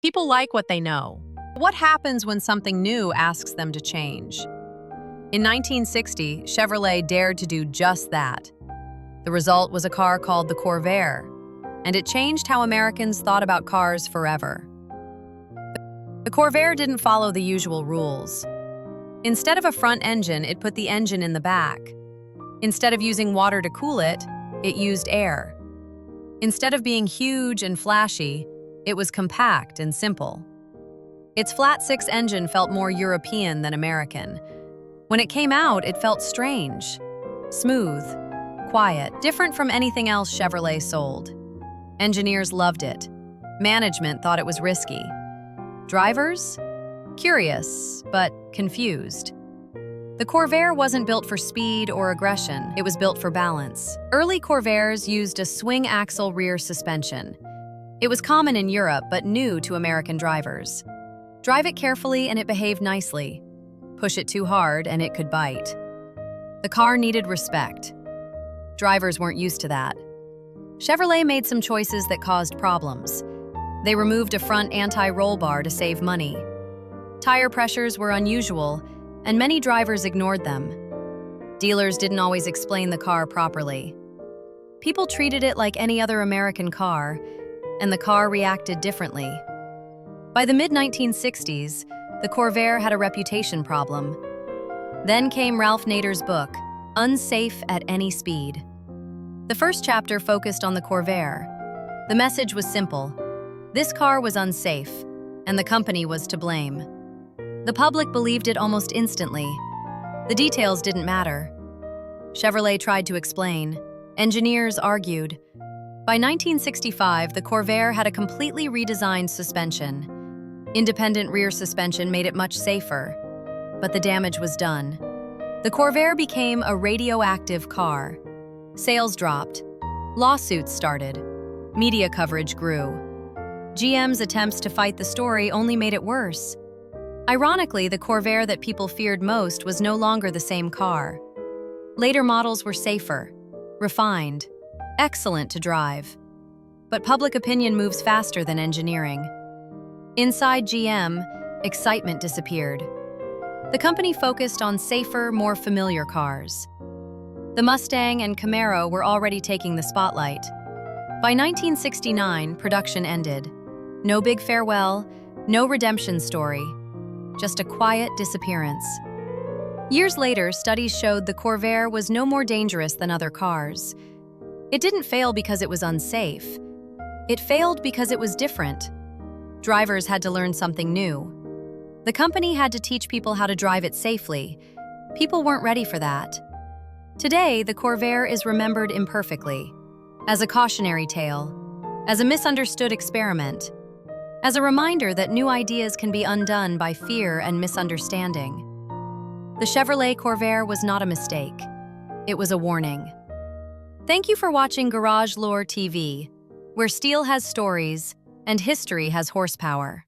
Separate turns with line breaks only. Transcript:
People like what they know. What happens when something new asks them to change? In 1960, Chevrolet dared to do just that. The result was a car called the Corvair, and it changed how Americans thought about cars forever. The Corvair didn't follow the usual rules. Instead of a front engine, it put the engine in the back. Instead of using water to cool it, it used air. Instead of being huge and flashy, it was compact and simple. Its flat-six engine felt more European than American. When it came out, it felt strange, smooth, quiet, different from anything else Chevrolet sold. Engineers loved it. Management thought it was risky. Drivers? Curious, but confused. The Corvair wasn't built for speed or aggression, it was built for balance. Early Corvairs used a swing-axle rear suspension. It was common in Europe, but new to American drivers. Drive it carefully and it behaved nicely. Push it too hard and it could bite. The car needed respect. Drivers weren't used to that. Chevrolet made some choices that caused problems. They removed a front anti-roll bar to save money. Tire pressures were unusual, and many drivers ignored them. Dealers didn't always explain the car properly. People treated it like any other American car, and the car reacted differently. By the mid-1960s, the Corvair had a reputation problem. Then came Ralph Nader's book, Unsafe at Any Speed. The first chapter focused on the Corvair. The message was simple. This car was unsafe, and the company was to blame. The public believed it almost instantly. The details didn't matter. Chevrolet tried to explain. Engineers argued. By 1965, the Corvair had a completely redesigned suspension. Independent rear suspension made it much safer, but the damage was done. The Corvair became a radioactive car. Sales dropped. Lawsuits started. Media coverage grew. GM's attempts to fight the story only made it worse. Ironically, the Corvair that people feared most was no longer the same car. Later models were safer, refined, excellent to drive. But public opinion moves faster than engineering. Inside GM, excitement disappeared. The company focused on safer, more familiar cars. The Mustang and Camaro were already taking the spotlight. By 1969, production ended. No big farewell, no redemption story. Just a quiet disappearance. Years later, studies showed the Corvair was no more dangerous than other cars. It didn't fail because it was unsafe. It failed because it was different. Drivers had to learn something new. The company had to teach people how to drive it safely. People weren't ready for that. Today, the Corvair is remembered imperfectly, as a cautionary tale, as a misunderstood experiment, as a reminder that new ideas can be undone by fear and misunderstanding. The Chevrolet Corvair was not a mistake. It was a warning. Thank you for watching Garage Lore TV, where steel has stories and history has horsepower.